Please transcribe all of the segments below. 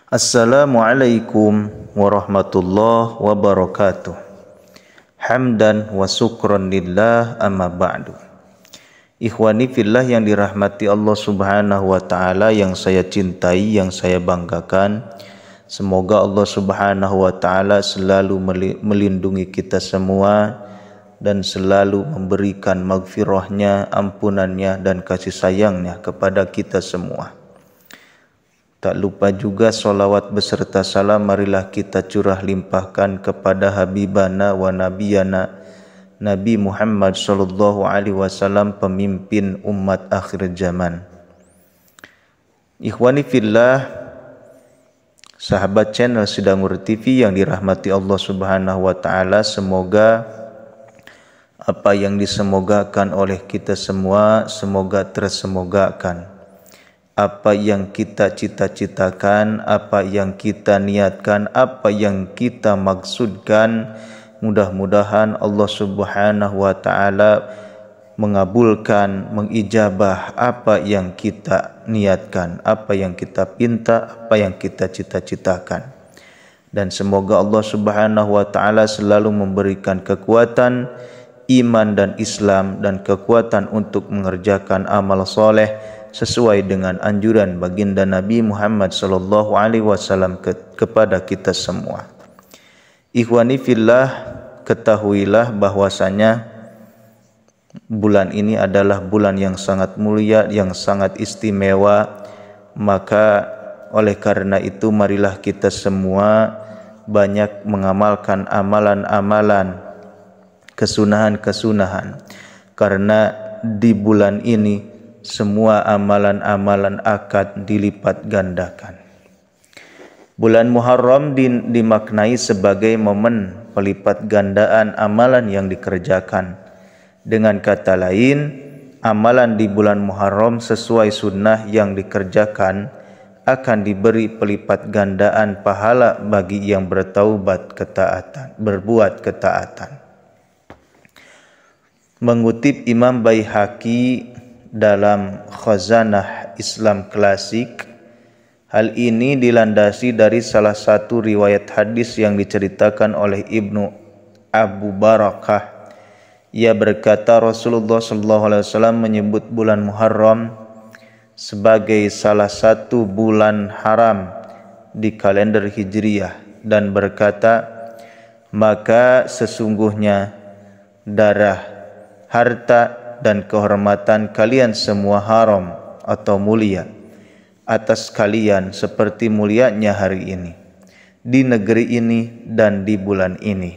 Assalamualaikum warahmatullahi wabarakatuh. Hamdan wa syukran lillah amma ba'du. Ikhwani fillah yang dirahmati Allah Subhanahu wa taala, yang saya cintai, yang saya banggakan. Semoga Allah Subhanahu wa taala selalu melindungi kita semua dan selalu memberikan maghfirahnya, ampunannya dan kasih sayangnya kepada kita semua. Tak lupa juga salawat beserta salam marilah kita curah limpahkan kepada habibana wa nabiyana Nabi Muhammad sallallahu alaihi wasallam, pemimpin umat akhir zaman. Ikhwani fillah, sahabat channel Sidangur TV yang dirahmati Allah Subhanahu wa taala, semoga apa yang disemogakan oleh kita semua semoga tersemogakan. Apa yang kita cita-citakan, apa yang kita niatkan, apa yang kita maksudkan, mudah-mudahan Allah Subhanahu wa taala mengabulkan, mengijabah apa yang kita niatkan, apa yang kita pinta, apa yang kita cita-citakan. Dan semoga Allah Subhanahu wa taala selalu memberikan kekuatan iman dan Islam dan kekuatan untuk mengerjakan amal soleh sesuai dengan anjuran baginda Nabi Muhammad sallallahu alaihi wasallam kepada kita semua. Ikhwani fillah, ketahuilah bahwasanya bulan ini adalah bulan yang sangat mulia, yang sangat istimewa. Maka oleh karena itu marilah kita semua banyak mengamalkan amalan-amalan, kesunahan-kesunahan, karena di bulan ini semua amalan-amalan akan dilipat gandakan. Bulan Muharram dimaknai sebagai momen pelipat gandaan amalan yang dikerjakan. Dengan kata lain, amalan di bulan Muharram sesuai sunnah yang dikerjakan akan diberi pelipat gandaan pahala bagi yang bertaubat ketaatan, berbuat ketaatan. Mengutip Imam Baihaqi dalam Khazanah Islam Klasik, hal ini dilandasi dari salah satu riwayat hadis yang diceritakan oleh Ibnu Abu Barakah. Ia berkata, Rasulullah SAW menyebut bulan Muharram sebagai salah satu bulan haram di kalender Hijriyah dan berkata, maka sesungguhnya darah, harta dan kehormatan kalian semua haram atau mulia atas kalian seperti mulianya hari ini di negeri ini dan di bulan ini.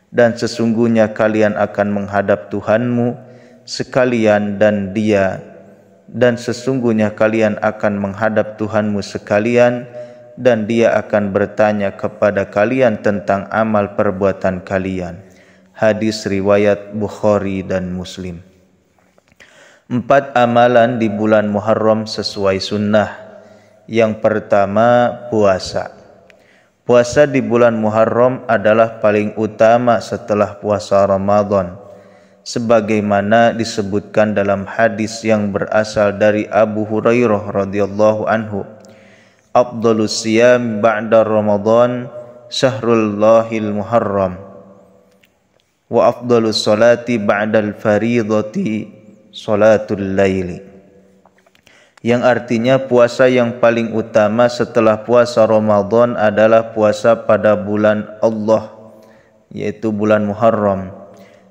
Dan sesungguhnya kalian akan menghadap Tuhanmu sekalian dan sesungguhnya kalian akan menghadap Tuhanmu sekalian dan Dia akan bertanya kepada kalian tentang amal perbuatan kalian. Hadis riwayat Bukhari dan Muslim. 4 amalan di bulan Muharram sesuai sunnah. Yang pertama, puasa. Puasa di bulan Muharram adalah paling utama setelah puasa Ramadan, sebagaimana disebutkan dalam hadis yang berasal dari Abu Hurairah radhiyallahu anhu. Afdhalus siyam ba'da Ramadan syahrullahil Muharram wa afdhalus salati ba'dal faridati Salatul Laili, yang artinya puasa yang paling utama setelah puasa Ramadan adalah puasa pada bulan Allah, yaitu bulan Muharram.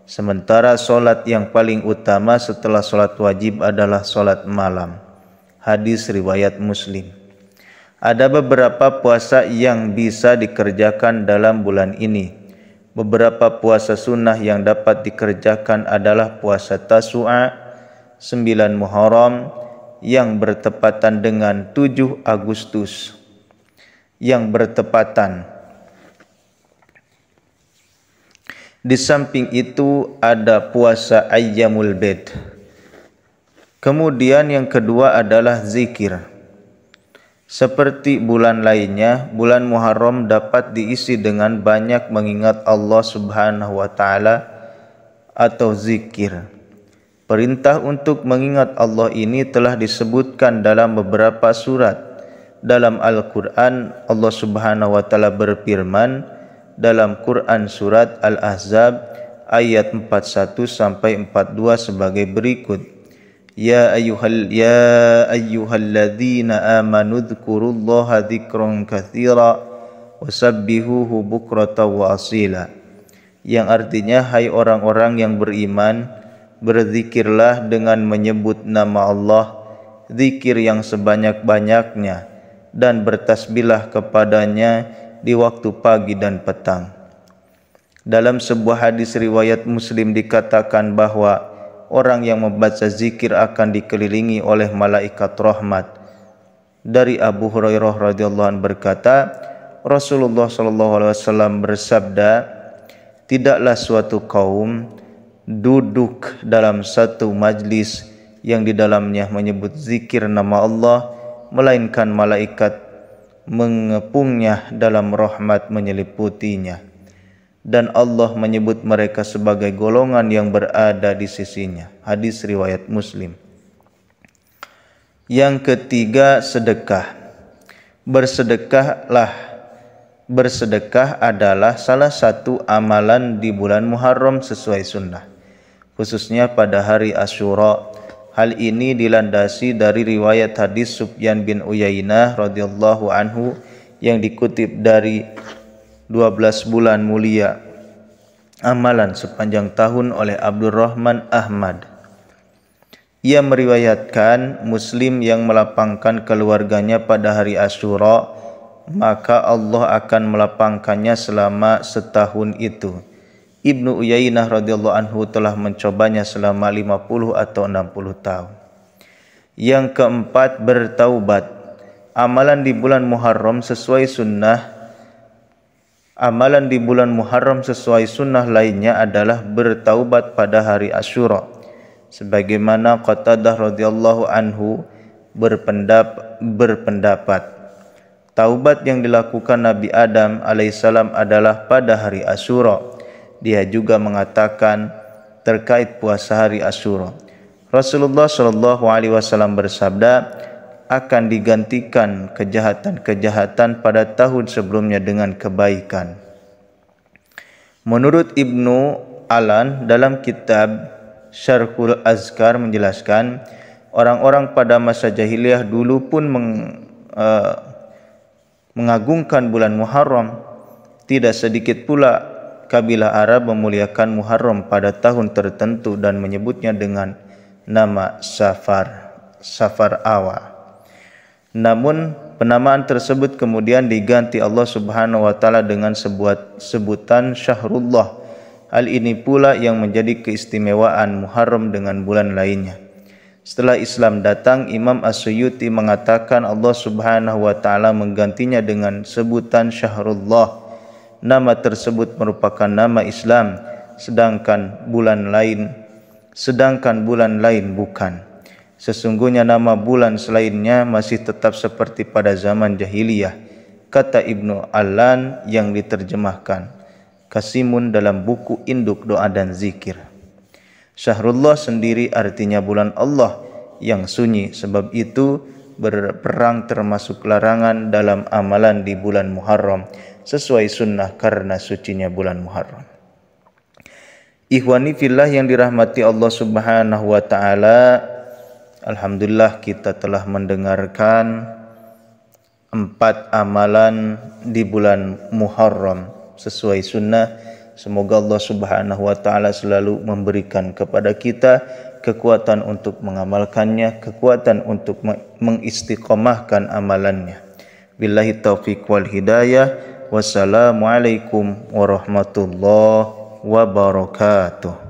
Sementara solat yang paling utama setelah solat wajib adalah solat malam. Hadis riwayat Muslim. Ada beberapa puasa yang bisa dikerjakan dalam bulan ini. Beberapa puasa sunnah yang dapat dikerjakan adalah puasa Tasu'a 9 Muharram yang bertepatan dengan 7 Agustus yang bertepatan. Di samping itu ada puasa Ayyamul Bid. Kemudian yang kedua adalah zikir. Seperti bulan lainnya, bulan Muharram dapat diisi dengan banyak mengingat Allah Subhanahu wa taala atau zikir. Perintah untuk mengingat Allah ini telah disebutkan dalam beberapa surat. dalam Al-Quran Allah Subhanahu wa Ta'ala berfirman dalam Quran surat Al-Ahzab ayat 41 sampai 42 sebagai berikut. Ya ayyuhalladzina amanu dzkurullaha dzikran katsira wasabbihuhu bukratan wa asila. Yang artinya, hai orang-orang yang beriman, berzikirlah dengan menyebut nama Allah, zikir yang sebanyak-banyaknya, dan bertasbihlah kepadanya di waktu pagi dan petang. Dalam sebuah hadis riwayat Muslim dikatakan bahwa orang yang membaca zikir akan dikelilingi oleh malaikat rahmat. Dari Abu Hurairah radhiyallahu anhu berkata, Rasulullah sallallahu alaihi wasallam bersabda, tidaklah suatu kaum duduk dalam satu majlis yang di dalamnya menyebut zikir nama Allah, melainkan malaikat mengepungnya dalam rahmat menyeliputinya, dan Allah menyebut mereka sebagai golongan yang berada di sisinya. Hadis riwayat Muslim. Yang ketiga, sedekah. Bersedekah adalah salah satu amalan di bulan Muharram sesuai sunnah, khususnya pada hari Asyura. Hal ini dilandasi dari riwayat hadis Sufyan bin Uyainah radhiyallahu anhu yang dikutip dari 12 bulan mulia amalan sepanjang tahun oleh Abdurrahman Ahmad. Ia meriwayatkan Muslim yang melapangkan keluarganya pada hari Asyura, maka Allah akan melapangkannya selama setahun itu. Ibnu Uyainah radhiyallahu anhu telah mencobanya selama 50 atau 60 tahun. Yang keempat, bertaubat. Amalan di bulan Muharram sesuai sunnah. Amalan di bulan Muharram sesuai sunnah lainnya adalah bertaubat pada hari Asyura. Sebagaimana Qatadah radhiyallahu anhu berpendapat, taubat yang dilakukan Nabi Adam alaihissalam adalah pada hari Asyura. Dia juga mengatakan terkait puasa hari Asyura, Rasulullah Shallallahu Alaihi Wasallam bersabda, akan digantikan kejahatan-kejahatan pada tahun sebelumnya dengan kebaikan. Menurut Ibnu Alan dalam kitab Syarhul Azkar menjelaskan, orang-orang pada masa jahiliyah dulu pun mengagungkan bulan Muharram. Tidak sedikit pula kabilah Arab memuliakan Muharram pada tahun tertentu dan menyebutnya dengan nama Safar Awa. Namun penamaan tersebut kemudian diganti Allah Subhanahu wa Ta'ala dengan sebutan Syahrullah. Hal ini pula yang menjadi keistimewaan Muharram dengan bulan lainnya. Setelah Islam datang, Imam As-Suyuti mengatakan Allah Subhanahu wa Ta'ala menggantinya dengan sebutan Syahrullah. Nama tersebut merupakan nama Islam, sedangkan bulan lain bukan. Sesungguhnya nama bulan selainnya masih tetap seperti pada zaman jahiliyah, kata Ibnu Allan yang diterjemahkan Kasimun dalam buku Induk Doa dan Zikir. Syahrullah sendiri artinya bulan Allah yang sunyi, sebab itu berperang termasuk larangan dalam amalan di bulan Muharram sesuai sunnah karena sucinya bulan Muharram. Ikhwani fillah yang dirahmati Allah Subhanahu wa Ta'ala, alhamdulillah kita telah mendengarkan 4 amalan di bulan Muharram sesuai sunnah. Semoga Allah Subhanahu wa Ta'ala selalu memberikan kepada kita kekuatan untuk mengamalkannya, kekuatan untuk mengistiqomahkan amalannya. Billahi taufiq wal hidayah. Wassalamualaikum warahmatullahi wabarakatuh.